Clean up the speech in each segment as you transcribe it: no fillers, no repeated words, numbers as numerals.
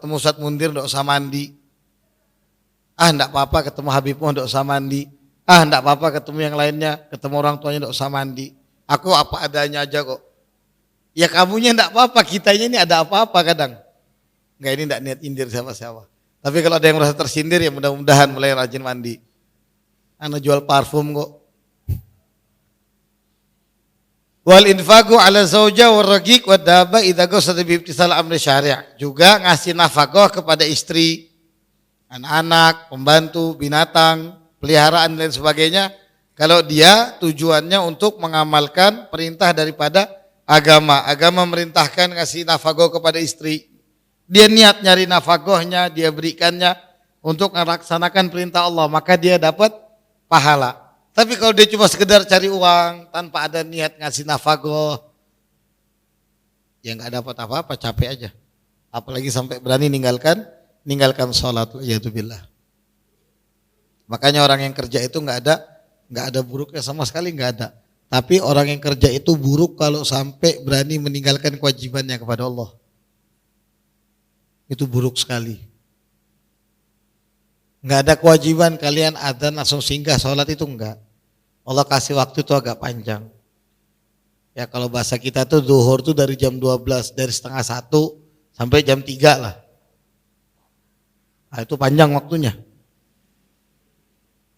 ketemu Ustaz Mundir enggak usah mandi. Enggak apa-apa ketemu Habibmu enggak usah mandi. Enggak apa-apa ketemu yang lainnya, ketemu orang tuanya enggak usah mandi. Aku apa adanya aja kok. Ya kamunya enggak apa-apa, kitanya ini ada apa-apa kadang. Enggak, ini enggak niat indir siapa-siapa. Tapi kalau ada yang merasa tersindir ya mudah-mudahan mulai rajin mandi. Ana jual parfum kok. Wal infaqu ala zauja war raqiq wad dabba idza qasada bi ibtisal amri syari'. Juga ngasih nafkah kepada istri, anak-anak, pembantu, binatang, peliharaan dan sebagainya. Kalau dia tujuannya untuk mengamalkan perintah daripada agama. Agama merintahkan ngasih nafkah kepada istri. Dia niat nyari nafkahnya, dia berikannya untuk melaksanakan perintah Allah, maka dia dapat pahala. Tapi kalau dia cuma sekedar cari uang tanpa ada niat ngasih nafkah, ya nggak dapat apa-apa, capek aja. Apalagi sampai berani ninggalkan sholat, yaizubillah. Makanya orang yang kerja itu nggak ada buruknya sama sekali, nggak ada. Tapi orang yang kerja itu buruk kalau sampai berani meninggalkan kewajibannya kepada Allah. Itu buruk sekali. Nggak ada kewajiban kalian adzan langsung singgah sholat, itu enggak. Allah kasih waktu itu agak panjang. Ya kalau bahasa kita tuh zuhur tuh dari jam 12, dari setengah 1 sampai jam 3 lah. Nah, itu panjang waktunya.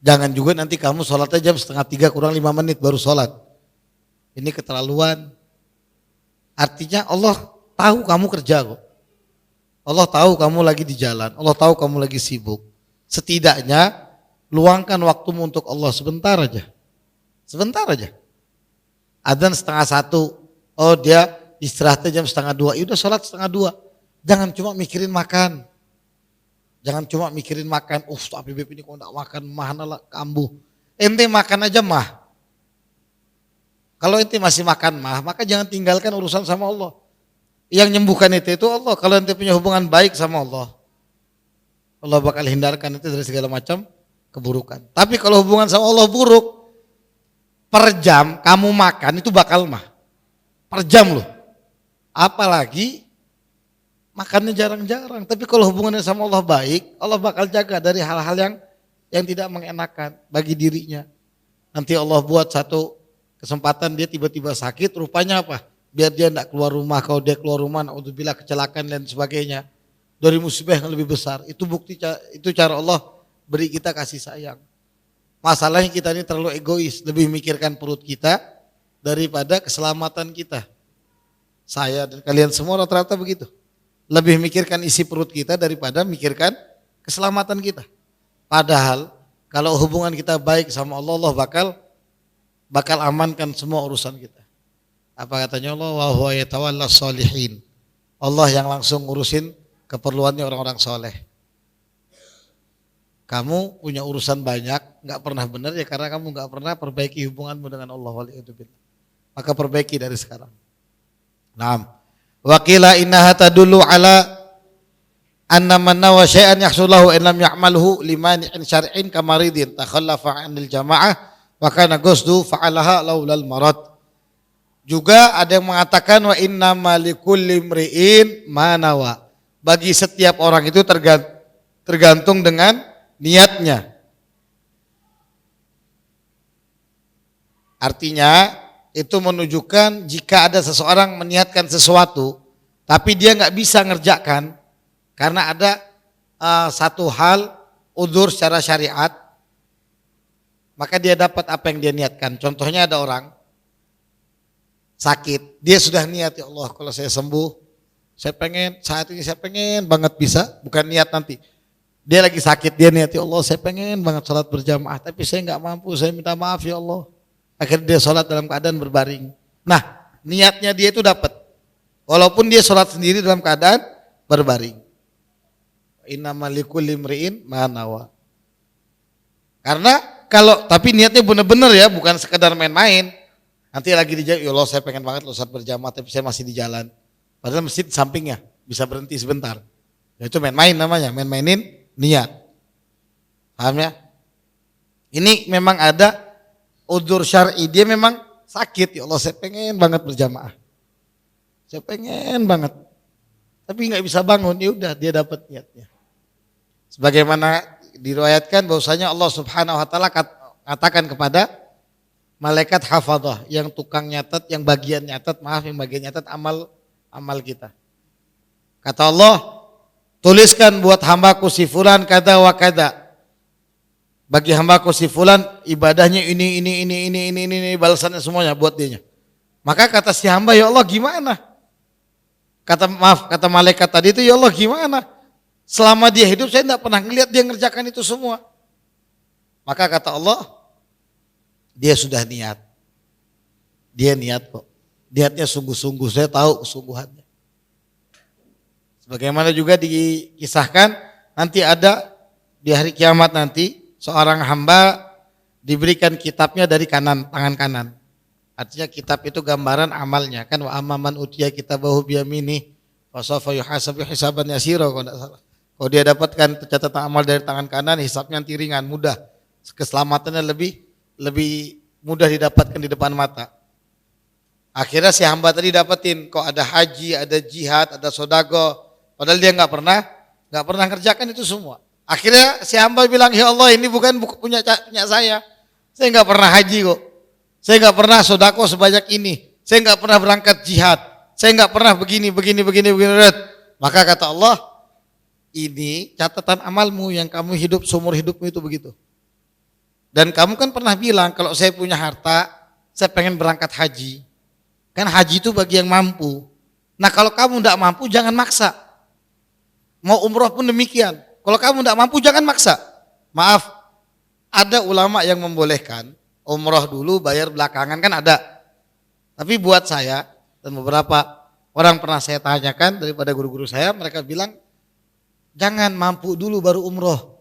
Jangan juga nanti kamu sholatnya jam setengah 3 kurang 5 menit baru sholat. Ini keterlaluan. Artinya Allah tahu kamu kerja kok. Allah tahu kamu lagi di jalan. Allah tahu kamu lagi sibuk. Setidaknya luangkan waktumu untuk Allah sebentar aja. Sebentar aja. Adzan setengah 1. Oh dia istirahatnya jam setengah 2. Ya udah sholat setengah 2. Jangan cuma mikirin makan. Jangan cuma mikirin makan. Tapi Beb ini kok enggak makan, mahana lah kambuh. Ente makan aja mah. Kalau ente masih makan mah, maka jangan tinggalkan urusan sama Allah. Yang nyembuhkan itu Allah. Kalau ente punya hubungan baik sama Allah, Allah bakal hindarkan itu dari segala macam keburukan. Tapi kalau hubungan sama Allah buruk, per jam kamu makan itu bakal mah. Per jam loh. Apalagi makannya jarang-jarang. Tapi kalau hubungannya sama Allah baik, Allah bakal jaga dari hal-hal yang tidak mengenakan bagi dirinya. Nanti Allah buat satu kesempatan dia tiba-tiba sakit, rupanya apa? Biar dia tidak keluar rumah. Kalau dia keluar rumah, naudzubillah kecelakaan dan sebagainya, dari musibah yang lebih besar. Itu bukti, itu cara Allah beri kita kasih sayang. Masalahnya kita ini terlalu egois, lebih mikirkan perut kita daripada keselamatan kita. Saya dan kalian semua rata-rata begitu. Lebih mikirkan isi perut kita daripada mikirkan keselamatan kita. Padahal kalau hubungan kita baik sama Allah, Allah bakal amankan semua urusan kita. Apa katanya Allah? Wa huwa yatawallas sholihin. Allah yang langsung ngurusin keperluannya orang-orang soleh. Kamu punya urusan banyak, nggak pernah benar ya karena kamu nggak pernah perbaiki hubunganmu dengan Allah. Waliyadzubillah. Maka perbaiki dari sekarang. Naam. Wa qila innaha tadullu ala anna man nawa syai'an yahsulahu in lam ya'malhu limani'in syar'in kamaridin takhallafa 'anil jamaah wa kana qasdu fa'alaha laulal marad. Juga ada yang mengatakan wa inna malikulli imri'in ma nawa. Bagi setiap orang itu tergantung dengan niatnya. Artinya itu menunjukkan jika ada seseorang meniatkan sesuatu tapi dia nggak bisa ngerjakan karena ada satu hal udzur secara syariat, maka dia dapat apa yang dia niatkan. Contohnya ada orang sakit, dia sudah niat, ya Allah kalau saya sembuh, saat ini saya pengen banget bisa, bukan niat nanti. Dia lagi sakit, dia niat, ya Allah saya pengen banget sholat berjamaah, tapi saya nggak mampu, saya minta maaf ya Allah. Akhirnya dia sholat dalam keadaan berbaring. Nah, niatnya dia itu dapat. Walaupun dia sholat sendiri dalam keadaan berbaring. Innamal likulli imri'in ma nawa. Karena tapi niatnya benar-benar ya, bukan sekedar main-main. Nanti lagi dijawab, ya Allah saya pengen banget sholat berjamaah, tapi saya masih di jalan. Padahal masjid di sampingnya, bisa berhenti sebentar. Ya itu main-main namanya, main-mainin niat. Paham ya? Ini memang ada udzur syar'i, dia memang sakit, ya Allah saya pengen banget berjamaah. Saya pengen banget. tapi nggak bisa bangun, ya udah dia dapat niatnya. Sebagaimana diriwayatkan bahwasanya Allah Subhanahu wa taala katakan kepada malaikat hafadzah yang tukang nyatet, yang bagian nyatet amal kita. Kata Allah, tuliskan buat hambaku si fulan kada wa kada. Bagi hambaku si fulan ibadahnya ini balasannya semuanya buat dia. Maka kata si hamba, ya Allah gimana? Kata malaikat tadi itu, ya Allah gimana? Selama dia hidup saya tidak pernah ngelihat dia ngerjakan itu semua. Maka kata Allah, dia sudah niat. Dia niat kok. Niatnya sungguh-sungguh, saya tahu kesungguhannya. Sebagaimana juga dikisahkan, nanti ada di hari kiamat nanti, seorang hamba diberikan kitabnya dari tangan kanan. Artinya kitab itu gambaran amalnya. Kan wa amman utiya kitabahu biyaminih fa sawfa yuhasabu hisaban yasira kalau tidak salah. Kalau dia dapatkan catatan amal dari tangan kanan, hisabnya nanti ringan, mudah. Keselamatannya lebih mudah didapatkan di depan mata. Akhirnya si hamba tadi dapetin, kok ada haji, ada jihad, ada sodago, padahal dia nggak pernah kerjakan itu semua. Akhirnya si hamba bilang, ya Allah ini bukan punya saya nggak pernah haji kok, saya nggak pernah sodago sebanyak ini, saya nggak pernah berangkat jihad, saya nggak pernah begini. Maka kata Allah, ini catatan amalmu yang kamu hidup seumur hidupmu itu begitu. Dan kamu kan pernah bilang kalau saya punya harta, saya pengen berangkat haji. Kan haji itu bagi yang mampu. Nah kalau kamu tidak mampu jangan maksa. Mau umroh pun demikian. Kalau kamu tidak mampu jangan maksa. Maaf, ada ulama yang membolehkan umroh dulu bayar belakangan kan ada. Tapi buat saya dan beberapa orang pernah saya tanyakan daripada guru-guru saya, mereka bilang jangan mampu dulu baru umroh.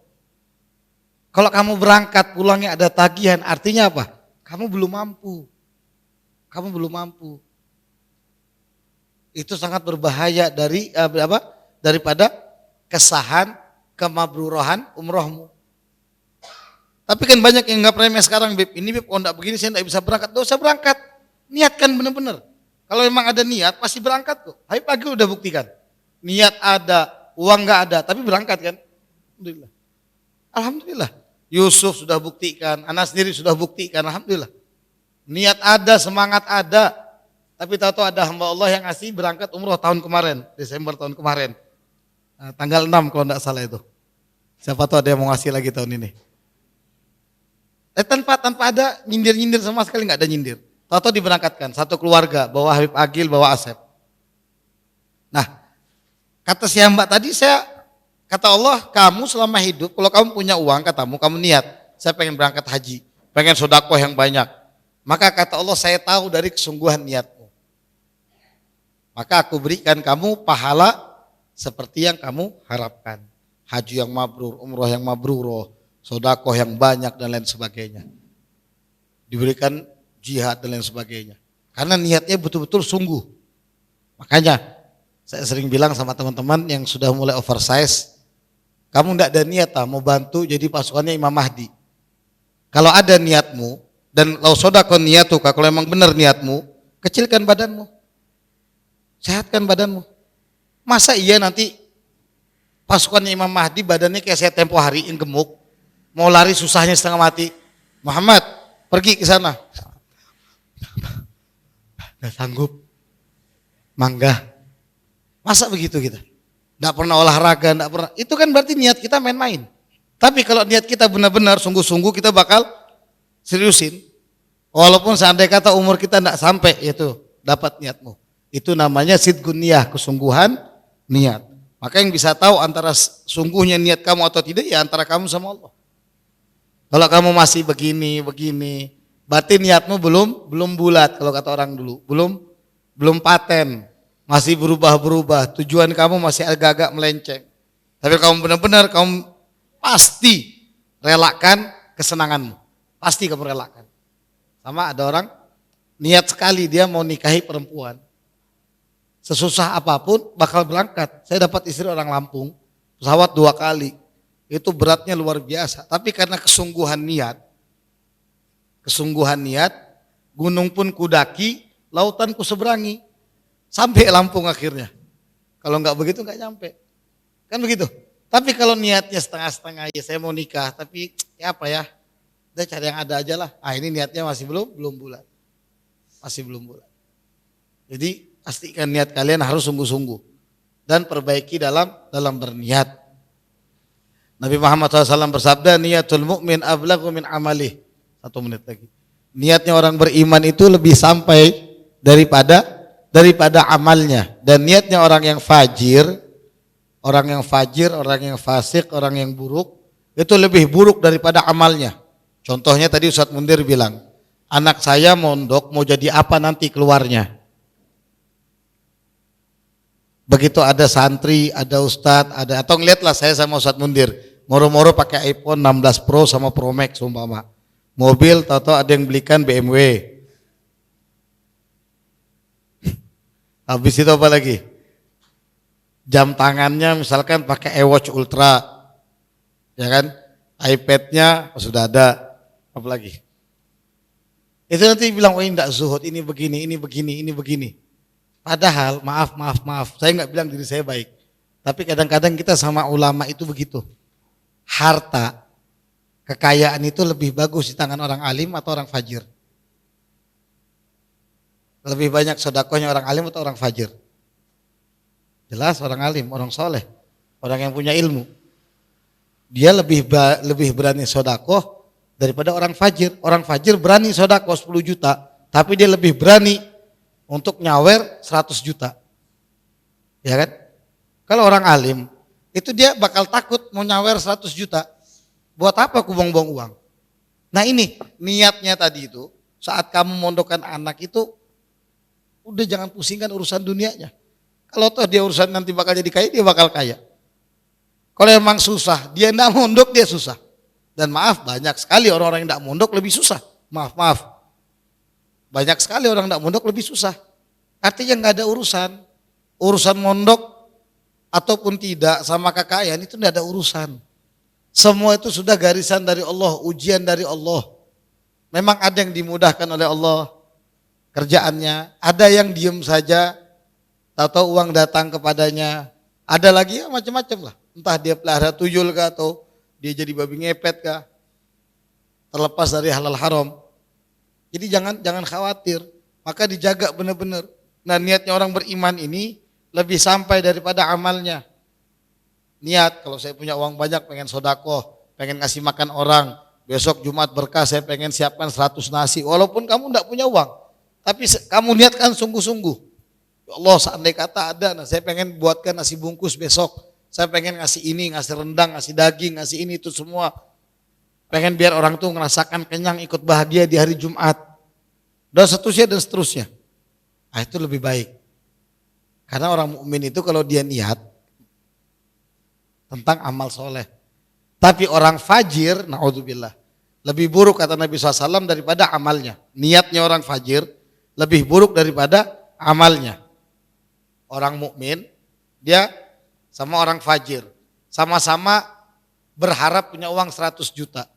Kalau kamu berangkat pulangnya ada tagihan, artinya apa? Kamu belum mampu. Itu sangat berbahaya daripada kesahan, kemabrurohan umrohmu. Tapi kan banyak yang nggak remeh sekarang, Bib. Ini Bib, kalau nggak begini saya nggak bisa berangkat. Dosa usah berangkat. Niatkan benar-benar. Kalau memang ada niat pasti berangkat kok. Habib Agil udah buktikan. Niat ada, uang nggak ada, tapi berangkat kan. Alhamdulillah. Yusuf sudah buktikan, Anas sendiri sudah buktikan, alhamdulillah. Niat ada, semangat ada, tapi tahu-tahu ada hamba Allah yang ngasih berangkat umroh tahun kemarin, Desember tahun kemarin. Nah, tanggal 6 kalau tidak salah itu. Siapa tahu ada yang mau ngasih lagi tahun ini. Tanpa ada nyindir-nyindir sama sekali, nggak ada nyindir. Tahu-tahu diberangkatkan, satu keluarga, bawa Habib Agil, bawa Asep. Nah, kata si hamba tadi kata Allah, kamu selama hidup, kalau kamu punya uang, katamu, kamu niat, saya pengen berangkat haji, pengen sodakoh yang banyak. Maka kata Allah, saya tahu dari kesungguhan niatmu. Maka aku berikan kamu pahala seperti yang kamu harapkan. Haji yang mabrur, umroh yang mabrur, sodakoh yang banyak dan lain sebagainya. Diberikan jihad dan lain sebagainya. Karena niatnya betul-betul sungguh. Makanya saya sering bilang sama teman-teman yang sudah mulai oversize, kamu tidak ada niat mau bantu jadi pasukannya Imam Mahdi. Kalau ada niatmu dan lau sodakon niatuka, kalau memang benar niatmu, kecilkan badanmu, sehatkan badanmu. Masa iya nanti pasukannya Imam Mahdi badannya kayak saya tempo hari yang gemuk, mau lari susahnya setengah mati. Muhammad pergi ke sana, nggak sanggup, mangga. Masa begitu kita? Nggak pernah olahraga, nggak pernah. Itu kan berarti niat kita main-main. Tapi kalau niat kita benar-benar sungguh-sungguh, kita bakal seriusin. Walaupun seandainya kata umur kita nggak sampai, itu dapat niatmu. Itu namanya sidqun niyah, kesungguhan niat. Maka yang bisa tahu antara sungguhnya niat kamu atau tidak, ya antara kamu sama Allah. Kalau kamu masih begini, berarti niatmu belum bulat kalau kata orang dulu, belum paten. Masih berubah-berubah, tujuan kamu masih agak-agak melenceng. Tapi kamu benar-benar, kamu pasti relakan kesenanganmu. Pasti kamu relakan. Sama ada orang niat sekali dia mau nikahi perempuan. Sesusah apapun bakal berangkat. Saya dapat istri orang Lampung, pesawat 2 kali. Itu beratnya luar biasa. Tapi karena kesungguhan niat, gunung pun kudaki, lautan ku seberangi. Sampai Lampung akhirnya. Kalau nggak begitu nggak nyampe. Kan begitu. Tapi kalau niatnya setengah-setengah, ya saya mau nikah, tapi ya apa ya, udah cari yang ada aja lah. Ah ini niatnya masih belum bulat. Masih belum bulat. Jadi pastikan niat kalian harus sungguh-sungguh. Dan perbaiki dalam berniat. Nabi Muhammad SAW bersabda, niatul mu'min ablagu min amalih. 1 menit lagi. Niatnya orang beriman itu lebih sampai daripada amalnya. Dan niatnya orang yang fajir, orang yang fasik, orang yang buruk, itu lebih buruk daripada amalnya. Contohnya tadi Ustadz Mundir bilang, anak saya mondok mau jadi apa nanti keluarnya. Begitu ada santri, ada ustadz, ada atau ngeliatlah saya sama Ustadz Mundir, moro-moro pakai iPhone 16 Pro sama Pro Max umpama. Mobil tahu-tahu ada yang belikan BMW. Habis itu apa lagi? Jam tangannya misalkan pakai iWatch Ultra. Ya kan? iPad-nya sudah ada. Apa lagi? Itu nanti bilang, oh ini enggak zuhud, ini begini, ini begini, ini begini. Padahal maaf, saya nggak bilang diri saya baik. Tapi kadang-kadang kita sama ulama itu begitu. Harta, kekayaan itu lebih bagus di tangan orang alim atau orang fajir? Lebih banyak sedekahnya orang alim atau orang fajir? Jelas orang alim, orang soleh, orang yang punya ilmu. Dia lebih berani sedekah daripada orang fajir. Orang fajir berani sedekah 10 juta, tapi dia lebih berani untuk nyawer 100 juta. Ya kan? Kalau orang alim, itu dia bakal takut mau nyawer 100 juta. Buat apa aku buang-buang uang? Nah ini, niatnya tadi itu, saat kamu mondokkan anak itu, udah jangan pusingkan urusan dunianya. Kalau toh dia urusan nanti bakal jadi kaya, dia bakal kaya. Kalau emang susah, dia enggak mondok, dia susah. Dan maaf, banyak sekali orang-orang yang enggak mondok lebih susah. Maaf. Banyak sekali orang enggak mondok lebih susah. Artinya enggak ada urusan. Urusan mondok ataupun tidak sama kekayaan itu enggak ada urusan. Semua itu sudah garisan dari Allah, ujian dari Allah. Memang ada yang dimudahkan oleh Allah kerjaannya, ada yang diem saja, tahu-tahu uang datang kepadanya. Ada lagi ya macam-macam lah. Entah dia pelihara tuyul kah atau dia jadi babi ngepet kah. Terlepas dari halal haram. Jadi jangan khawatir, maka dijaga benar-benar. Nah niatnya orang beriman ini lebih sampai daripada amalnya. Niat, kalau saya punya uang banyak pengen sedekah, pengen ngasih makan orang, besok Jumat berkah saya pengen siapkan 100 nasi, walaupun kamu enggak punya uang. Tapi kamu niatkan sungguh-sungguh. Ya Allah seandainya kata ada, nah saya pengen buatkan nasi bungkus besok. Saya pengen ngasih ini, ngasih rendang, ngasih daging, ngasih ini itu semua. Pengen biar orang tuh ngerasakan kenyang, ikut bahagia di hari Jumat. Dan seterusnya. Nah itu lebih baik. Karena orang mukmin itu kalau dia niat tentang amal soleh. Tapi orang fajir, naudzubillah, lebih buruk kata Nabi SAW daripada amalnya. Niatnya orang fajir lebih buruk daripada amalnya. Orang mukmin dia sama orang fajir, sama-sama berharap punya uang 100 juta.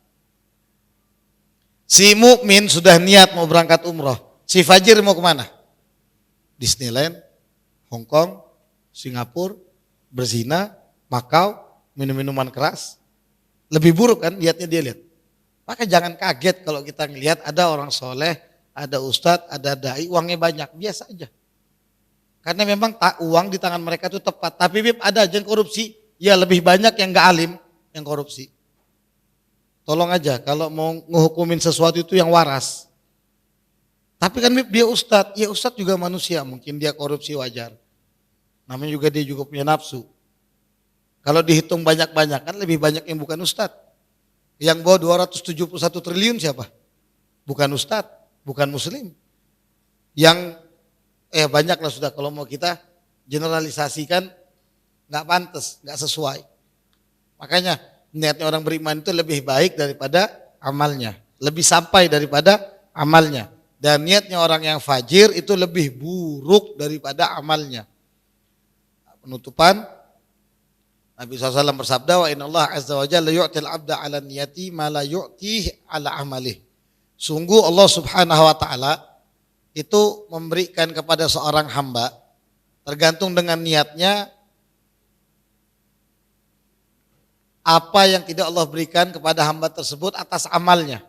Si mukmin sudah niat mau berangkat umroh, si fajir mau kemana? Disneyland, Hong Kong, Singapura, berzina, Makau, minum-minuman keras. Lebih buruk kan niatnya dia lihat. Maka jangan kaget kalau kita ngelihat ada orang soleh, ada ustadz, ada dai, uangnya banyak, biasa aja. Karena memang uang di tangan mereka itu tepat. Tapi ada aja yang korupsi, ya lebih banyak yang gak alim yang korupsi. Tolong aja kalau mau ngehukumin sesuatu itu yang waras. Tapi kan dia ustadz, ya ustadz juga manusia, mungkin dia korupsi wajar. Namanya juga dia juga punya nafsu. Kalau dihitung banyak-banyak kan lebih banyak yang bukan ustadz. Yang bawa 271 triliun siapa? Bukan ustadz, bukan muslim. Yang banyak lah sudah kalau mau kita generalisasikan nggak pantas, nggak sesuai. Makanya niatnya orang beriman itu lebih baik daripada amalnya, lebih sampai daripada amalnya. Dan niatnya orang yang fajir itu lebih buruk daripada amalnya. Penutupan, Nabi SAW bersabda, wa inna Allah azza wa jalla yu'til abda ala niyati ma la yu'tih ala amalih. Sungguh Allah subhanahu wa ta'ala itu memberikan kepada seorang hamba tergantung dengan niatnya apa yang tidak Allah berikan kepada hamba tersebut atas amalnya.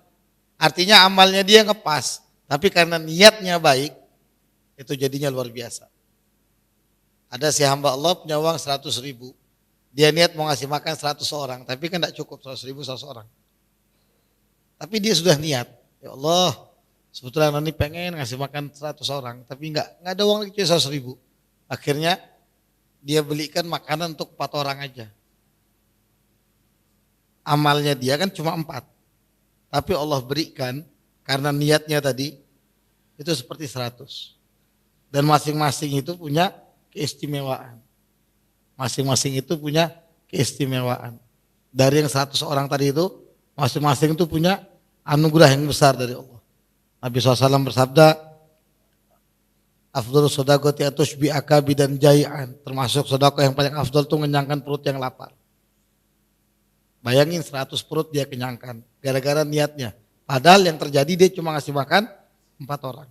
Artinya amalnya dia ngepas, tapi karena niatnya baik, itu jadinya luar biasa. Ada si hamba Allah punya uang 100 ribu, dia niat mau ngasih makan 100 orang, tapi kan tidak cukup 100 ribu 100 orang. Tapi dia sudah niat, ya Allah, sebetulnya ini pengen ngasih makan 100 orang, tapi enggak ada uang lagi 100 ribu. Akhirnya dia belikan makanan untuk 4 orang aja. Amalnya dia kan cuma 4. Tapi Allah berikan karena niatnya tadi itu seperti 100. Dan masing-masing itu punya keistimewaan. Masing-masing itu punya keistimewaan. Dari yang 100 orang tadi itu, masing-masing itu punya anugerah yang besar dari Allah. Nabi SAW bersabda, afdhalus shadaqati atushbi akabi dan jai'an. Termasuk sedekah yang paling afdal itu mengenyangkan perut yang lapar. Bayangin 100 perut dia kenyangkan gara-gara niatnya. Padahal yang terjadi dia cuma ngasih makan 4 orang.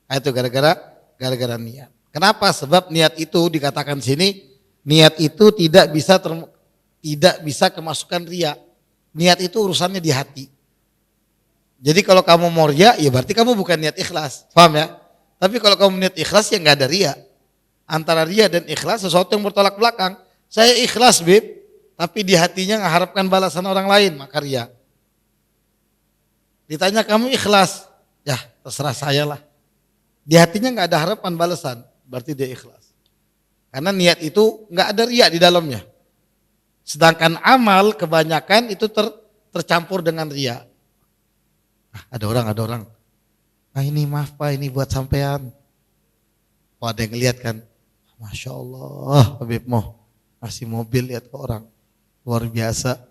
Nah, itu gara-gara niat. Kenapa? Sebab niat itu dikatakan sini, niat itu tidak bisa kemasukan riya. Niat itu urusannya di hati. Jadi kalau kamu mau riya, ya berarti kamu bukan niat ikhlas. Paham ya? Tapi kalau kamu niat ikhlas ya nggak ada riya. Antara riya dan ikhlas sesuatu yang bertolak belakang. Saya ikhlas, Bib. Tapi di hatinya mengharapkan balasan orang lain, maka riya. Ditanya kamu ikhlas, ya terserah saya lah. Di hatinya nggak ada harapan balasan, berarti dia ikhlas. Karena niat itu nggak ada riya di dalamnya. Sedangkan amal kebanyakan itu tercampur dengan riya. Ada orang. Nah ini maaf Pak, ini buat sampean. Oh, ada yang lihat kan, Masya Allah, Habib mau ngasih mobil lihat ke orang. Luar biasa.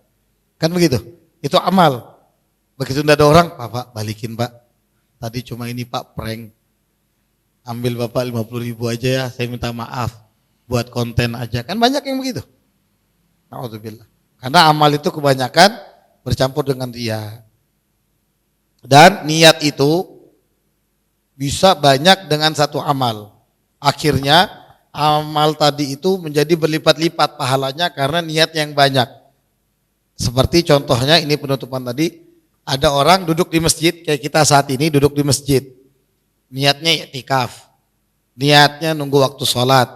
Kan begitu. Itu amal. Begitu tidak ada orang, Pak balikin Pak. Tadi cuma ini Pak prank. Ambil Bapak 50 ribu aja ya, saya minta maaf. Buat konten aja. Kan banyak yang begitu. Na'udzubillah. Karena amal itu kebanyakan bercampur dengan riya. Dan niat itu bisa banyak dengan satu amal. Akhirnya amal tadi itu menjadi berlipat-lipat pahalanya karena niat yang banyak. Seperti contohnya ini penutupan tadi, ada orang duduk di masjid kayak kita saat ini duduk di masjid. Niatnya i'tikaf, niatnya nunggu waktu sholat,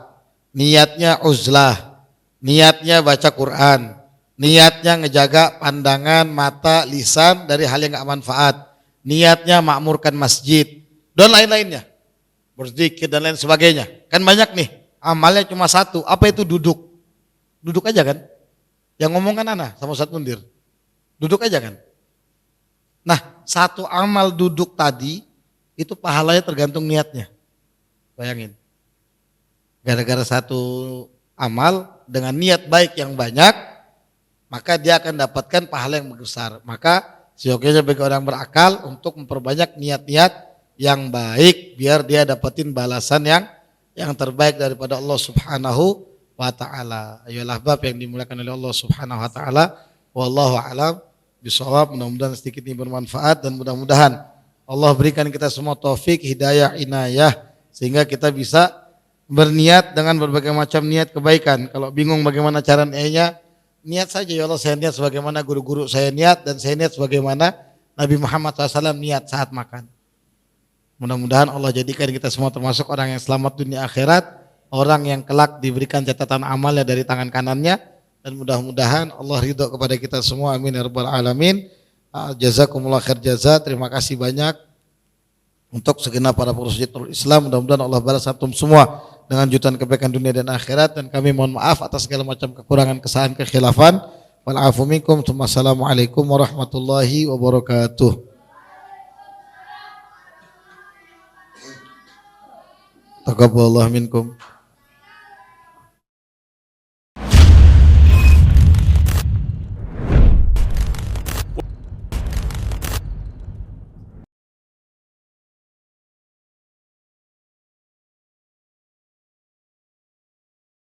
niatnya uzlah, niatnya baca Quran, niatnya ngejaga pandangan, mata, lisan dari hal yang gak manfaat, niatnya makmurkan masjid, dan lain-lainnya, berzikir dan lain sebagainya. Kan banyak nih. Amalnya cuma satu, apa itu duduk? Duduk aja kan? Yang ngomong kan Ana sama Ustaz Mundir. Duduk aja kan? Nah, satu amal duduk tadi, itu pahalanya tergantung niatnya. Bayangin. Gara-gara satu amal dengan niat baik yang banyak, maka dia akan dapatkan pahala yang besar. Maka seyogianya bagi orang berakal untuk memperbanyak niat-niat yang baik, biar dia dapetin balasan yang terbaik daripada Allah Subhanahu wa taala. Ayolah bab yang dimuliakan oleh Allah Subhanahu wa taala. Wallahu a'lam bishawab. Mudah-mudahan sedikit ini bermanfaat dan mudah-mudahan Allah berikan kita semua taufik, hidayah, inayah sehingga kita bisa berniat dengan berbagai macam niat kebaikan. Kalau bingung bagaimana cara niatnya, niat saja ya Allah, saya niat sebagaimana guru-guru saya niat dan saya niat sebagaimana Nabi Muhammad SAW niat saat makan. Mudah-mudahan Allah jadikan kita semua termasuk orang yang selamat dunia akhirat, orang yang kelak diberikan catatan amalnya dari tangan kanannya, dan mudah-mudahan Allah ridho kepada kita semua. Amin ya rabbal alamin. Jazakumullah khair jaza. Terima kasih banyak untuk segenap para pengurus Islam. Mudah-mudahan Allah balas antum semua dengan jutaan kebaikan dunia dan akhirat, dan kami mohon maaf atas segala macam kekurangan, kesalahan, kekhilafan. Wal afu minkum. Wassalamualaikum warahmatullahi wabarakatuh. Taqabbalallahu minkum.